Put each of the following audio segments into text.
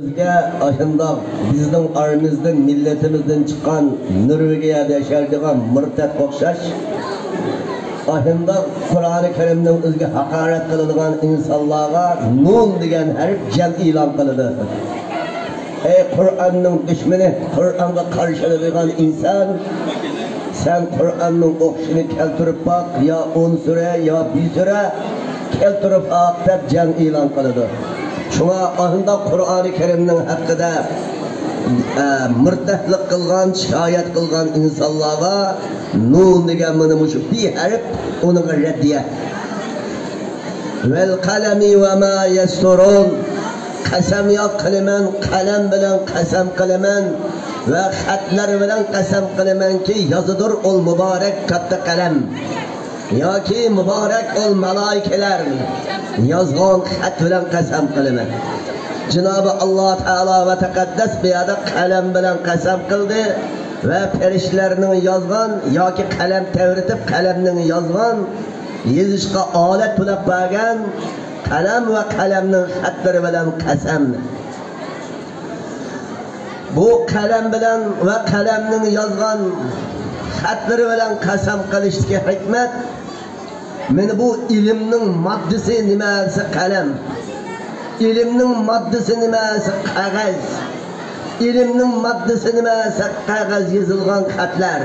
Bizga aşında bizning aramızdan milletimizden çıkan Norvegiyada yaşaydigan murtad o'xshash aşında Qur'oni Karimning o'ziga haqorat qiladigan insonlarga nun degan harf jam e'lon qiladi. Ey Qur'onning dushmani, Qur'onga qarshi turadigan inson, sen Qur'onning o'qishini keltirib baq, yo 10 sura yo 1 sura keltirib baq deb jam e'lon qiladi. Şuna ahında Qur'oni Karimning haqqida murtadlik qilgan, shikoyat qilgan insonlarga nun degan mana shu bir harf uning raddiya. Vel qalami va ma yasturun. Qasam qilaman, qalam bilan qasam qilaman va xatlar bilan qasam qilamanki, yozidur ol muborak katta qalam. Yoki muborak ol malaikalar yozgan xat bilan qasam qilaman. Janobi Alloh taolo va taqaddas bu yerda qalam bilan qasam qildi va farishtalarning yozgan yoki qalam tavritib qalamning yozgan yozishga olat bo'lib bergan qalam va qalamning xatlari bilan qasam. Bu qalam bilan va qalamning yozgan xatlari bilan qasam qilishga hikmat. Meni bu ilimning moddasi nimasi qalam. İlimning moddasi nimasi qog'oz. İlimning moddasi nimasi qog'oz yozilgan xatlar.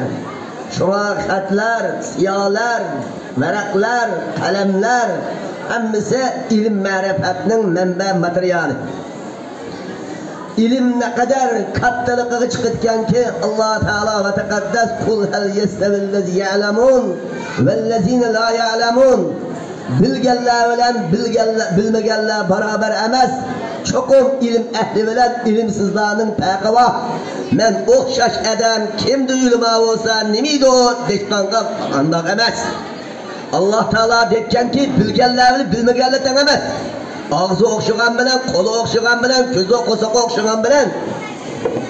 Shuna xatlar, siyolar, varaqlar, qalamlar hammasi ilm ma'rifatning manba materiali. İlim ne kadar kattalıkı çıkıtkenki Allah Teala ve Tekaddes kul hel yestevillezi ya'lemun vellezine la ya'lemun. Bilgenler bilen bilmegenler beraber emez. Çokum ilim ehli bilen ilimsizlerinin peki var. Men o'xshash adam kimdi ulama olsa nimiydi o dekkanqa andak emez. Allah Teala dekkenki bilgenler bilen bilmegenler emez. Ağzı okşuğan bilen, kolu okşuğan bilen, gözü kosağı okşuğan bilen.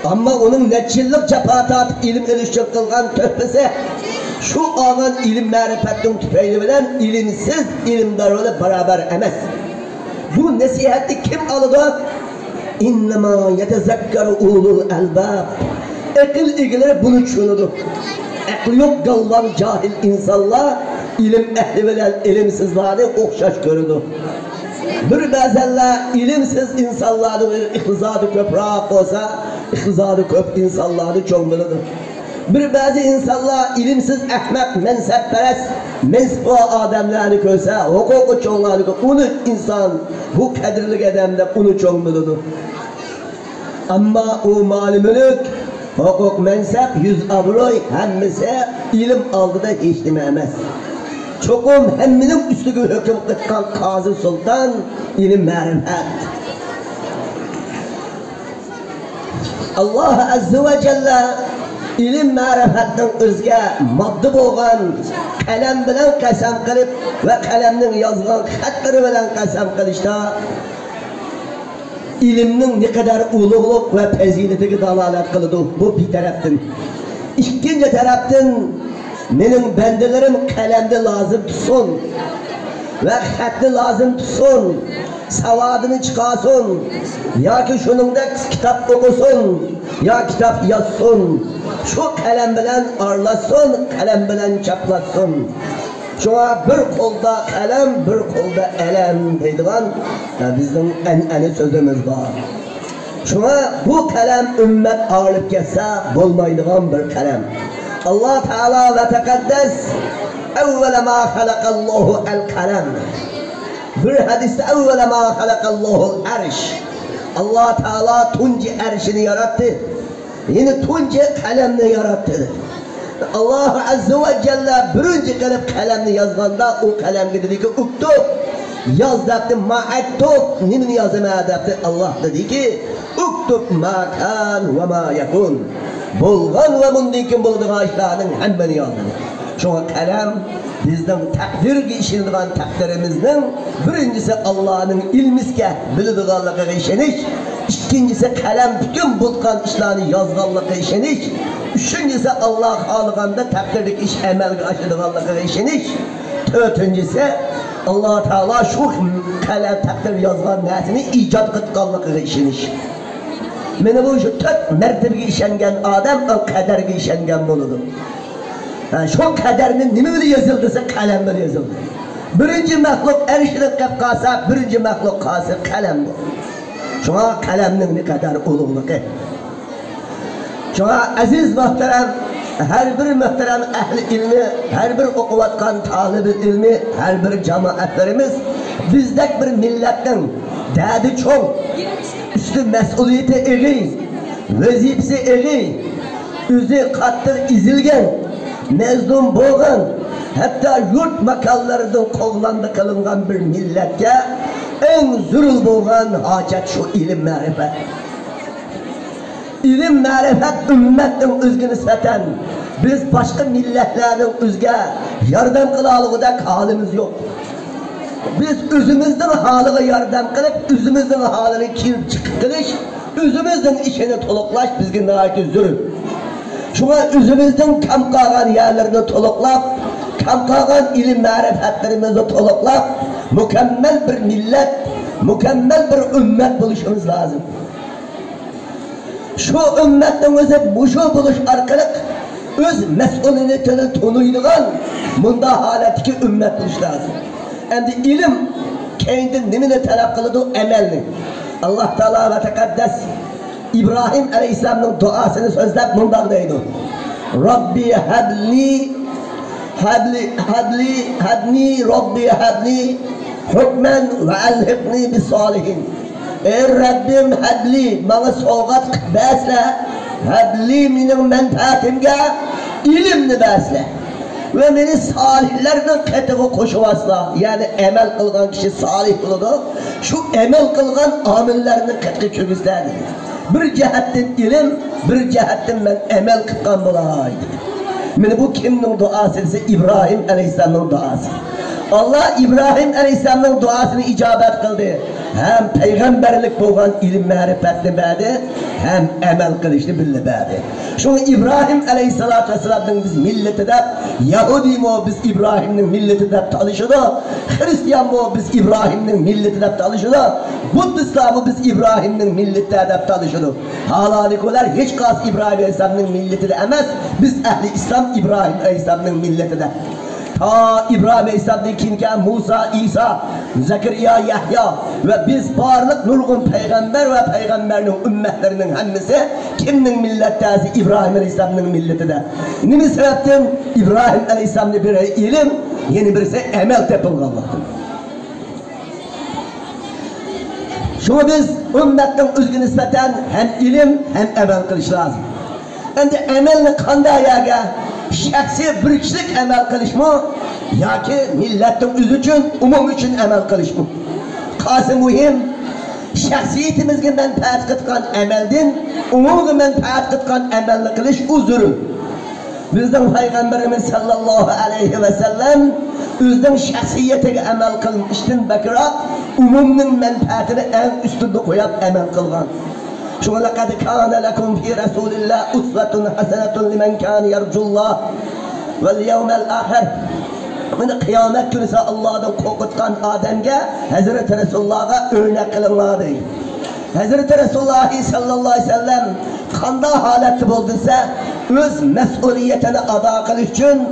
Ama onun neçillik cepatat ilim ilişkin kılgan töhbesi şu ağın ilim marifetin tüfeği bilen ilimsiz ilimdar olup beraber emez. Bu nesihati kim alıdı? İnnemâ yetezekkeru ulul elbâb. Ekil ilgileri bunu düşünüdü. Ekli yok kalgan cahil insanlar ilim ehli bilen ilimsizleri okşaş görüdü. Bir bazenler ilimsiz insanların ihtizadı köprek olsa, ihtizadı köp insanları çok bilir. Bir bazı insanlar ilimsiz ahmak, mensepperest, mensip adamlarını görse, hukuku çoğunlarını görse, onu insan, bu kadirlik adamda onu çok bilir. Ama o mali mülk, hukuk, mensep, yüz avroy, hemmisi ilim aldıda hiç dememez. Çokum hemminin üstüge hüküm kıtkan Kazı Sultan ilim marifet. Allah Azze ve Celle ilim marifetinin özge maddi boğan kalem bilen qasam qilib ve kalemnin yazgan xatları bilen qasam qilishda ilimnin ne kadar ulug'liq ve fazilatiga dalolat qiladi. Bu bir tarafdan. İkinci tarafdan mening bandalarim qalamni lazım tutsun ve xatni lazım tutsun, savadını çıkarsın, ya ki şuningdek kitap okusun, ya kitap yazsın, şu qalam bilan arlasın, qalam bilan chaplasın. Şuna bir qo'lda qalam, bir qo'lda alam deydigan bizning an'ana so'zimiz bor. Şuna bu qalam ümmet ağırlıp kelse bo'lmaydigan bir qalam. Allah Teala ve Tekaddes evvela ma halakallahu el-kalem. Bir hadiste evvela ma halakallahu el-arş. Allah Teala tunci erşini yarattı. Yine tunci kalemini yarattı. Allah Azze ve Celle birinci kılıp kalemini yazganda o kalem dedi ki uktub yaz depti ma'aktub nimini yazmaya depti. Allah dedi ki uktub ma kan ve ma yakun. Bulgan ve bundikin bulduğu işlerinin hemmeni yazdı. Şuna kalem bizden takdir işindiğin takdirimizden birincisi Allah'ın ilmizke bildiğinliğe işeniş, ikincisi kalem bütün bulgan işlerini yazganlığa işeniş, üçüncüsü Allah halığında takdirlik iş emelge aşıdığınlığa işeniş, dördüncüsü Allah Teala şu kalem takdir yazgan nesini icat kıtkanlığa işeniş. Meni bu şu 4 mertebege işengen adam o kaderge işengen boludu. Şu kaderinin nime bile yazıldıysa kalem bile yazıldı. Birinci mahluk erişilip kap kalsa, birinci mahluk kalsa kalem bu. Şuna kalemnin ne kadar ululuğu. Şuna aziz muhterem, her bir muhterem ehli ilmi, her bir okuvatkan talibi ilmi, her bir cemaatlerimiz bizdek bir milletten derdi çok, üstü mesuliyeti eri, vazifesi eri, üzü kattır izilgen, mezlum boğan, hatta yurt makallarından kovlandı kılıngan bir milletke en zürül boğan hacet şu ilim marifet. İlim marifet ümmetin özgü nispeten biz başka milletlerin özge yardım kılalığı halimiz yok. Biz özümüzden halığı yardım kılıp özümüzden halını kirip çıkıtılış, özümüzden işini toluklaş bizge nâki zürül. Şuna özümüzden kam kalan yerlerini toluklap, kam kalan ilim marifetlerimizi toluklap, mükemmel bir millet, mükemmel bir ümmet buluşumuz lazım. Şu ümmetten özü bu şu buluş arkalık, öz mesuliyetini tonuyduğun bunda haletki ümmet buluş lazım. Endi ilim kendi nimine talep kılıdı emelini. Allah Teala ve Tekaddes İbrahim Aleyhisselam'ın duasını sözlep bundan deydi. Rabbi habli Rabbi habli hükmen ve elhiqni bis salihin. Ey Rabbim habli bana soğuk besle, habli benim menfaatimge ilimni besle. Ve beni salihlerden ketiği koşuvasla, yani emel kılgan kişi salih kılıdı, şu emel kılgan amillerinin ketiği çögüzlerdi. Bir cihetten ilim, bir cihetten ben emel kılgan bulaydı. Meni bu kimnin duası ise İbrahim Aleyhisselam'ın duası. Allah İbrahim Aleyhisselam'ın duasını icabet kıldı. Hem peygamberlik boğan ilim marifetini verdi, hem emel kılışını bildi verdi. Şu İbrahim Aleyhisselatü Vesselam'ın biz milleti de, Yahudi mi biz İbrahim'in milleti de tanışıdı, Hristiyan mı biz İbrahim'in milleti de tanışıdı, Budislam'ı biz İbrahim'in milleti de tanışıdı. Halalikolar hiç kas İbrahim Aleyhisselam'ın milleti de emez, biz ehli İslam İbrahim Aleyhisselam'ın milleti de. Ta İbrahim Aleyhisselam'dan kimken Musa, İsa, Zekeriya, Yahya ve biz varlık nurgun peygamber ve peygamberin ümmetlerinin hemmisi kimnin millettesi İbrahim Aleyhisselam'ın milleti de. Nimi sebepten İbrahim Aleyhisselam'da bir ilim, yeni birisi emel tepildi Allah'tan. Şunu biz ümmetten özgü nispeten hem ilim hem emel kılış lazım. Endi emelini kanday ayağa şahsi bir kişilik emel kılış mı? Ya ki milletin özü için, umum için emel kılış mı? Kası mühim, şahsiyetimizge menfaat kıtkan emeldin, umumga menfaat kıtkan emelli kılış uzurun. Bizden Peygamberimiz sallallahu aleyhi ve sellem özden şahsiyetiga emel kılmıştın bakırak, umumun menfaatini en üstünde koyup emel kılgan. Şuna laqad kana lekum fi Rasulillah usvetun hasenetun limen kana yercullah vel yevmel ahir. Bunu kıyamet günü Allah'dan korkutkan adamga Hazreti Resulullah'a örnek kılınladı. Hazreti Resulullah sallallahu aleyhi ve sellem qanday haleti bulduysa öz mesuliyetini ada qilish uchun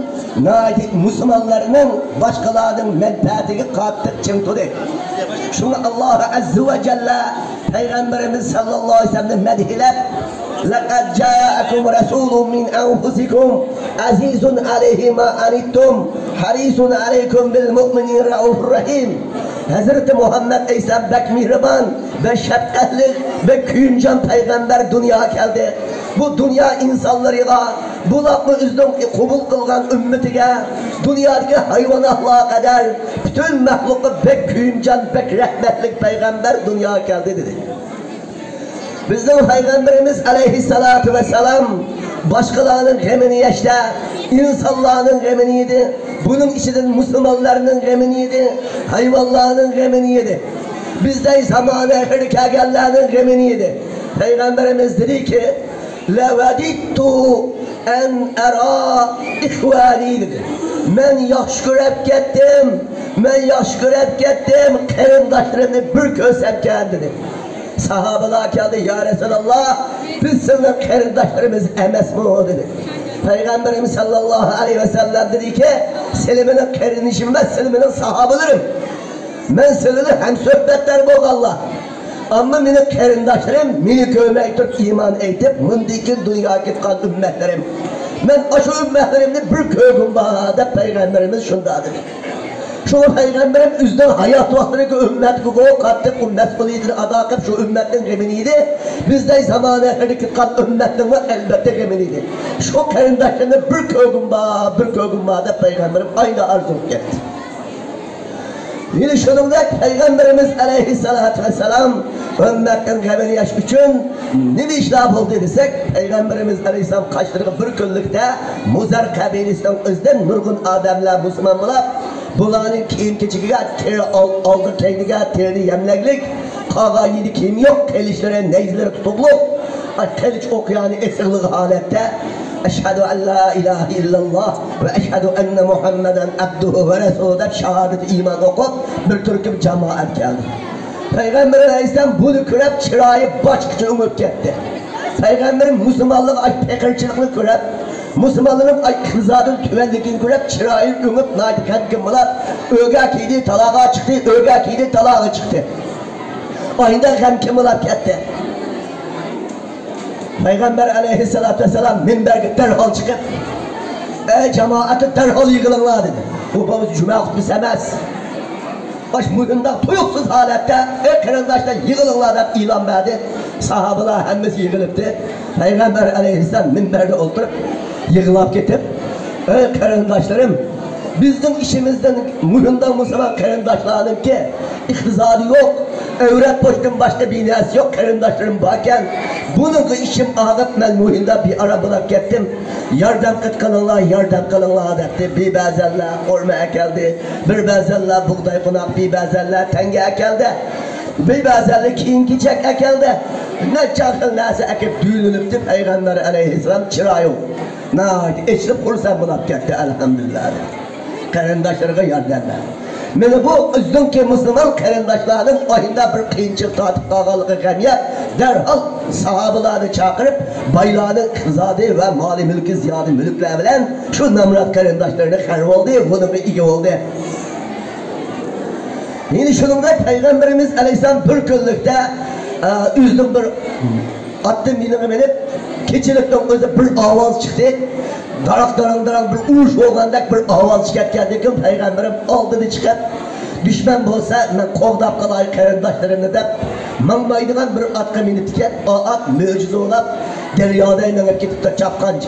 Müslümanlarının başkalarının menfaatiga qattiq ching turdi. Şunu Allah azze ve celle Peygamberimiz sallallahu aleyhi ve sellem medhilep لَقَدْ جَاءَكُمْ رَسُولٌ مِنْ أَنْفُسِكُمْ عَزِيزٌ عَلَيْهِ مَا عَنِتُّمْ حَرِيصٌ عَلَيْكُمْ بِالْمُؤْمِنِينَ رَءُوفٌ رَحِيمٌ. Hazreti Muhammed İsa bek mihriban ve şefkatli ve kuyuncan peygamber dünya geldi. Bu dünya insanlarıyla bulanma üzüm kabul kılgan ümmetiga, dünyadaki hayvanatlığa kadar bütün mahluka bek kuyuncan, bek rahmetlik peygamber dünya geldi dedi. Bizden Peygamberimiz aleyhissalatu vesselam başkalarının gemini yaşta, insanların gemini yedi. Bunun içinden Müslümanların gemini yedi, hayvanların gemini yedi. Bizde zamanı ehirka gellerin gemini yedi. Peygamberimiz dedi ki لَوَدِدْتُ en era ihvani dedi. Men yaş görüp gittim, men yaş görüp gittim, kırındaşlarını bir kösep geldi dedi. Sahabalar geldi, ya Resulallah, biz senin kardeşlerimiz emesmi o dedi. Peygamberimiz sallallahu aleyhi ve sellem dedi ki, seliminin kardeşim ve seliminin sahabalarım. Ben seninle hem sohbetler bu Allah. Ama benim kardeşlerim, beni görmektir, iman edip, mındaki dünya gitkan ümmetlerim. Ben aşı ümmetlerimde bir köküm var da Peygamberimiz şundadır. Şu Peygamberim üzden hayat vaktindeki ümmet kuku kattık ümmet kılıydır adakıp şu ümmetin geminiydi. Bizde zamanı ehlilik kat ümmetin var elbette geminiydi. Şu kardeşlerimde bir köküm var da Peygamberim aynı arzu etti. Yine şununda Peygamberimiz aleyhissalatü vesselam ümmetin gemini yaş için ne bir işlem oldu desek Peygamberimiz aleyhisselam kaçtırığı bir günlükte Muzar kabilesinden özden nurgun adamlar Müslümanlar bunların kiyim keçiğine teri aldı kendine terini yemleklik kağa yedi kiyim yok telişlere neyzlere tutukluk teliş okuyanı esirlik halette Eşhedü en la ilahe illallah ve eşhedü enne Muhammeden abduhu ve resulü'den şehadet iman okup bir türküm cemaat geldi. Peygamber Aleyhisselam bunu kürep çırayı başkıcı umut gitti. Peygamberin Müslümanlığı ay pekirçilikini kürep, Müslümanlığın ay kızadın tüvenlikini kürep çırayı umut nadikan kımılar öge kiydi talağa çıktı, öge kiydi talağa çıktı. Ayında hem kımılar gitti. Peygamber aleyhissalatü vesselam minberge derhal çıkıp cemaati derhal yıkılınlar dedi. Bu babamız cuma hutbesi emez. Baş mühimden tuyuksuz halette karındaşlar yıkılınlar da ilan verdi. Sahabeler hemmesi yıkılıptı. Peygamber aleyhisselam minberde oturup yıkılıp gidip karındaşlarım bizim işimizden mühimden Müslüman karındaşlarının ki iktizadı yok. Öğret boşluğun başka bir niyaz yok karındaşlarım varken bunun işim ağıp ben muhimde bir ara bulup gittim. Yardım kılınlar detti. Bir bezenler ormaya geldi. Bir bezenler buğday konak, bir bezenler tenge geldi. Bir bezenler kiyin geçek geldi. Ne çakıl neyse ekip düğünülüptü Peygamber aleyhisselam çırayı. Nâhid içli kursan bulup gitti elhamdülillah. Karındaşlarına yardımlar. Mene bu üzdünki Müslüman karındaşlarının ayında bir kıyınçık tatıp kağalığı gemiye derhal sahabeleri çağırıp baylarını kızadı ve mali mülkü ziyade mülkler bilen şu namrat karındaşlarına harp oldu, bunun bir iyi oldu. Yine şununda Peygamberimiz Aleyhisselam bir günlükte üzdüm bir attım binimi binip keçilikten özü bir avaz çıktı. Darak bir uğuş olganda bir avaz çıkartkendikim Peygamberim aldı çıkıp düşman bolsa ben kovdap kalay karındaşlarımla da manmaydıgan bir atka minip tiket o at möcize olap deryada inanıp gitip de çapkancı.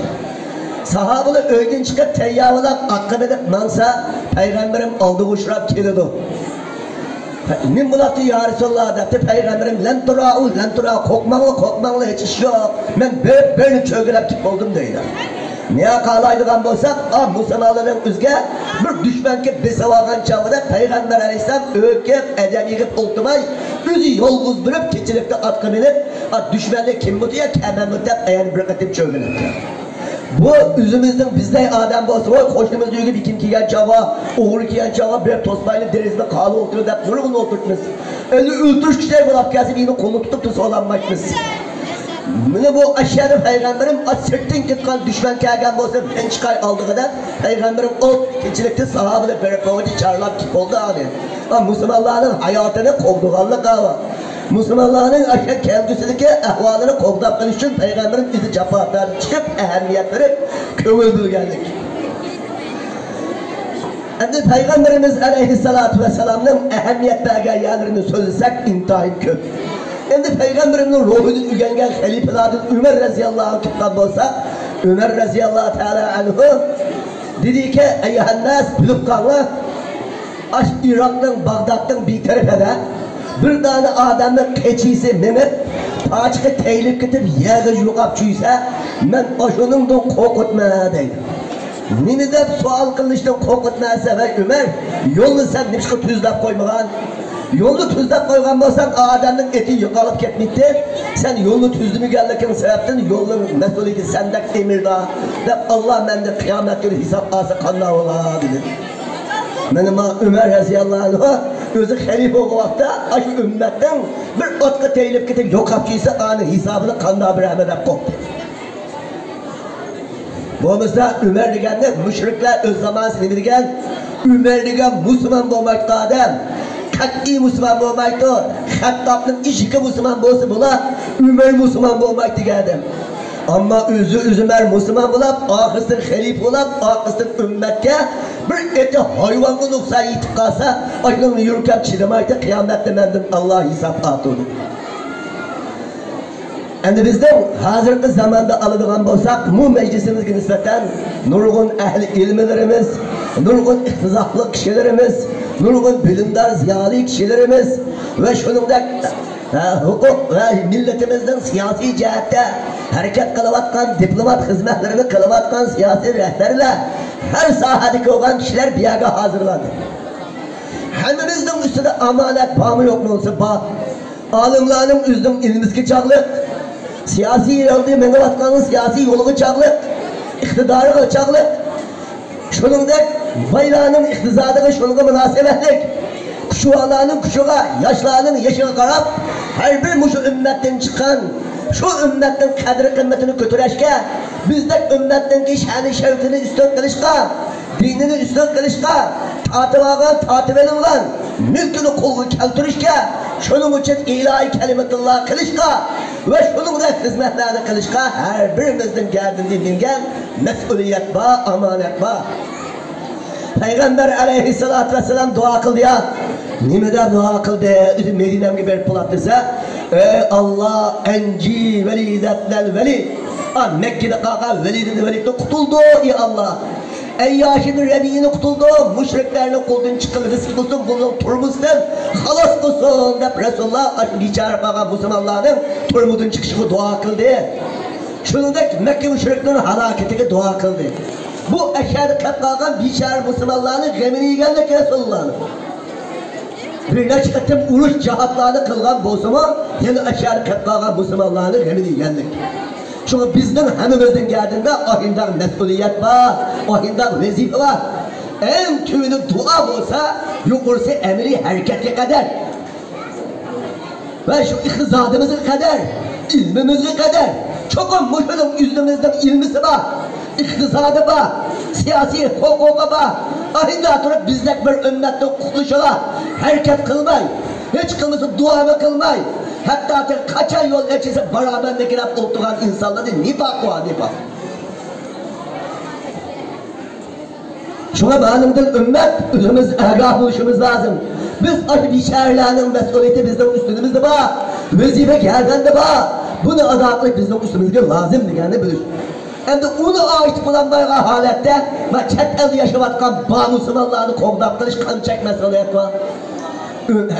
Sahabalı öyden çıkıp teyyavılap atka minip mansa Peygamberim aldı uçurap kelidi. Min bulatı ya Resulallah dedi Peygamberim lan tura kokmağlı hiç iş yok. Ben böyle çögülep gitip oldum deydi. Niye kalaydıgan bolsak, Müslümanların üzge bir düşman ki besavagan çağıda Peygamber Aleyhisselam ökep, edem yıkıp oltumay, özü yolguz bulup, keçilikte atkı binip, düşmanlı kim bu diye kemen müddet ayağını bırakıp çögülüp. Bu üzümüzden bizde adam bolsa, o koştuğumuz diyor ki kim kiyen çava, oğlu kiyen çava, bir tosbayla derizde kalı oturuyor da bunu oturtmuş. Öyle öldürüş kişiler bu lafkası yine konu tutup da soğlanmışmış. Bunu bu aşağıda Peygamberim sırtın gitken düşman kelgen bolsa ben çıkay aldı kadar Peygamberim o keçilikte sahabeyle beraber çağırlap kip oldu abi. Ama Müslümanların hayatını kovduğanlık var. Müslümanların aşağı kendisindeki ahvalını kovdaktan için Peygamberin bizi cevaplarını çıkıp ehemmiyet verip kömür bölgenlik. Şimdi Peygamberimiz aleyhissalatu vesselam'ın ehemmiyet belgelerini söylesek intihayı köp. Şimdi Peygamberimizin ruhunu ügengen halifelerden Ömer razıyallahu anh kitap olsa Ömer razıyallahu teala anhu dedi ki eyyühennas bilip kalma Irak'tan Bağdat'tan bir tarafada bir tane adamın keçisi Mehmet açıkı teylip gidip yağız yuqap çüyse ben aşınımdan korkutma deydi. Nini de sual kılıştan korkutmasa ve Ömer yolunu sen nişki tüzlap koymağın yolunu tüzlap koygan bolsan adamın eti yuqalıp ketmekti. Sen yolunu tüzdümü gelirken sebepten yolunu mesuliyeti sendek demirda ve Allah mende kıyamet günü hesap ası kanla ola dedi. Benim Ömer razıyallahu anh özü halife o vakta aşı ümmetten bir otka teyilip gidip yok hapçıysa anı hesabını kanda bir emedip koptu. Boğumuzda Ömer degende müşrikler öz zamanı degen Ömer degen Müslüman olmakta adam. Kat'i Müslüman olmakta. Hattab'ın işiki Müslüman olsa bula Ömer Müslüman olmak degende. Ama Ömer Müslüman olap, ahırsın halife olap, ahırsın ümmetke bir eti hayvanı noksa yitip kalsa aşkın yürürken çidemaydı kıyamette mendin Allah hesap atıldı. Endi bizden hazırki zamanda alıdığan bolsak bu meclisimizge nispeten nurgun ehli ilmilerimiz, nurgun ihtizahlı kişilerimiz, nurgun bilimdar ziyali kişilerimiz ve şunundak hukuk ve milletimizden siyasi cihette hareket kılıvatkan, diplomat hizmetlerini kılıvatkan siyasi rehberler her sahadaki olan kişiler bir yere hazırlandı. Hemimizden üstüne amanet bağımı yok mu olsa bağ. Alimlerin üzdüm ilmizki çağlık, siyasi yolda mengevatkanın siyasi yolu çağlık, iktidarı çağlık, şunun da bayrağının iktizadığı şunun münasebetlik, kuşuğalarının kuşuğa, yaşlarının yaşına karab, her bir muşu ümmetten çıkan, şu ümmetten kadri kıymetini götüreşke, bizde ümmetten ki şani şevkini üstün kılışka, dinini üstün kılışka, tatip edilen, mülkünü kolu keltirişke, şunun için ilahi kelimetullah kılışka ve şunun da hizmetlerini kılışka her birimizden geldiğini bilgen mesuliyet var, amanet var. Peygamber aleyhissalatü vesselam dua kıldı ya. Nimede dua kıldı? Medine'm gibi bir pulattırsa ey Allah enci velidetlel veli. Mekke'de kaka velidin velidin kutuldu ya Allah. Ey Yaşid'in Rebi'ini kutuldu, müşriklerini kuldun çıkılı rızk bulsun, bunun turmuzsun, halas bulsun deyip Resulullah biçare kaka Müslümanların turmudun çıkışını dua kıldı. Şunundaki Mekke müşriklerin halaketine dua kıldı. Bu eşyada katlagan biçare Müslümanların gemini geldik Resulullah'ın. Birine çıkarttım uruş cihatlarını kılgan bozsumu, yine eşyada katlagan Müslümanların gemini geldik. Çünkü bizden hemimizden geldiğinde ahinden mesuliyet var, ahinden vezife var. En tüyünü dua olsa, yukarısı emri harekete kadar. Ve şu ihtizadımızı kadar, ilmimizi kadar. Çok muşulun yüzümüzden ilmisi var, ihtizadı var, siyasi hukuka var. Ahinden durup bizden bir ümmetten kurtuluşu var. Hareket kılmay, hiç kılması duamı kılmay. Hatta kaça yol geçirse beraberinde girip oturan insanlarda nifak var, nifak. Şuna bağımlıdır ümmet, özümüz agah oluşumuz lazım. Biz acı bir şehirlerinin mesuliyeti bizden üstünümüzde var. Vezife gelden de var. Bunu adaklık bizden üstümüzde lazım degeni bilir. Hem de onu ait bulanmayla halette ve çet elde yaşavatkan Müslümanlarını kovdap kılış kan çek mesuliyet var.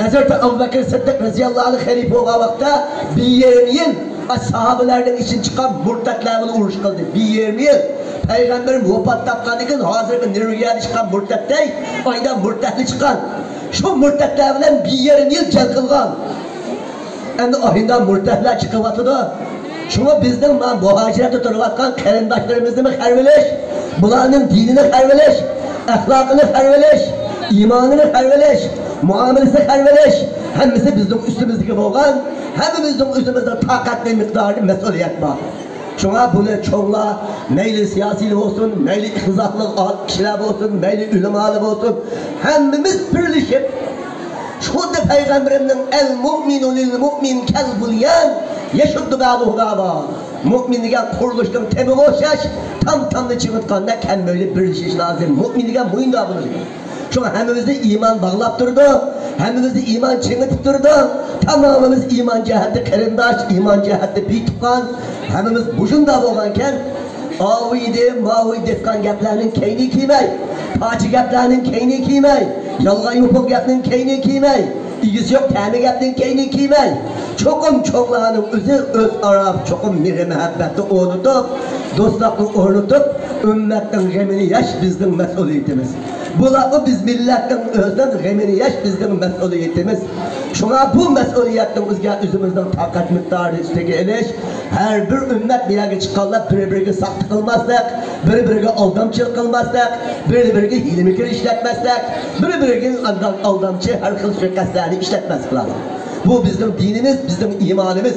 Hazreti Ebu Bekir Sıddık radıyallahu anh halife olan vakta bir 20 yıl sahabelerden için çıkan murtatlarını uğruş kıldı. Bir 20 yıl Peygamberin vefat tapkanıken hazırki nirviyani çıkan murtattay aydan murtatlı çıkan şu murtatlarla bir 20 yıl can kılgan. Endi ayından murtatlar çıkıvatıdı. Şuna bizden muhacirete tutuvatkan karindaşlarımızı mı harveleş, bunların dinini harveleş, ahlakını harveleş, imanını harveleş, muamelesi harveleş, hemisi bizim üstümüzdeki boğan, hemimizin üstümüzde takatli miktarı mesuliyet var. Şuna bunu çoğla, meyli siyasi olsun, meyli ihtizaklı kişiler olsun, meyli ulemalı olsun, hemimiz birleşip, şurada Peygamberimden el mu'minu lil mu'min kel bulyan, yeşuddu ba'duhu ba'da. Mu'min degan kuruluştan tebi o'xshash, tam-tamda chiqayotganda kam böyle birleşiş lazım. Mu'min degan muyunda bo'lishi. Şuna hemimizde iman bağlap durdu, hemimizde iman çengitip durdu, tamamımız iman cihette karindaş, iman cihette bituqqan, hemimiz bujunda bo'lganken, aviydi, maviydi defkan gaplarning keyni kiymay, pachi gaplarning keyni kiymay, yolg'on yopiq gapning keyni kiymay, ilgisi yok ta'mi gapning keyni kiymay, çokum çoğlarning o'zi o'zaro çokum mehr muhabbatni o'rnatib, do'stlikni o'rnatib, ummatning g'amini yash bizning mas'uliyatimiz. Bularni biz millatning o'zidan g'amini yash bizning mas'uliyatimiz. Şuna bu mesuliyetin bizga özümüzden takat miktarı üstüge eliş, her bir ümmet bir yere çıkanlar birbirine saklı kılmazsak, birbirine aldamçılık kılmazsak, birbirine hilmikir işletmezsak, birbirine aldamçı her kıl şirketlerini işletmez kılalım. Bu bizim dinimiz, bizim imanımız.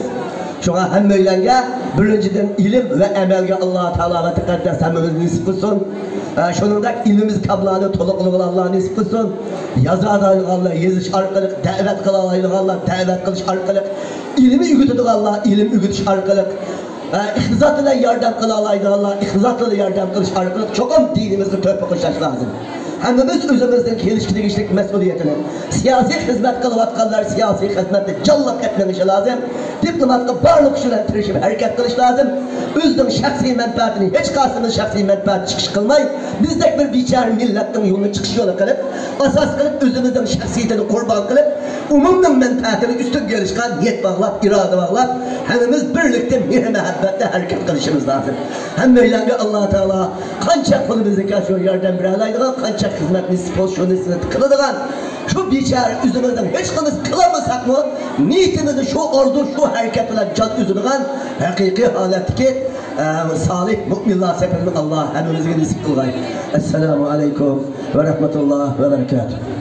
Şuna hem öylenge birinciden ilim ve emelge Allah-u Teala ve Tekaddes hemimiz nisip kılsın. Şunundak ilmimiz kablanı tolukluğu Allah nisip kılsın. Yazarlaylık Allah, yazış arkalık, davet kılalaylık Allah, davet kılış arkalık. İlmi ügütüdük Allah, ilim ügütüş arkalık. İhzat ile yardım kılalaylık Allah, ihzat ile yardım kılış arkalık. Çokum dinimizi tövbe kılışaş lazım. Hemimiz özümüzden gelişkilik işlik mesuliyetini, siyasi hizmet kılıvatkanlar siyasi hizmette callak etmemişi lazım. Diplomatlık barlık şuna tirişip hareket kılış lazım. Özünün şahsi menfaatini, hiç kasımız şahsi menfaat çıkış kılmay, bizdeki bir biçare milletin yolunu çıkış yolu kılıp, asas kılıp özümüzün şahsiyetini kurban kılıp, umumdan menfaatini üstün gelişken niyet bağlap, irade bağlap, hemimiz birlikte mehr mehabbette hareket kılışımız lazım. Hem öylenge Allah-u Teala kança kulümüzü kaçıyor yardım bir alaydıgan, kança hizmet nisip ol şu nisip kılıdıgan, şu biçare üzümüzden hiç kılımız kılamasak mı, niyetimizi şu ordu, şu hareket ile can üzülügan, hakiki haletki salih müminler seferini Allah hemimizge nisip kılgay. Esselamu aleyküm ve rahmetullah ve berekatuhu.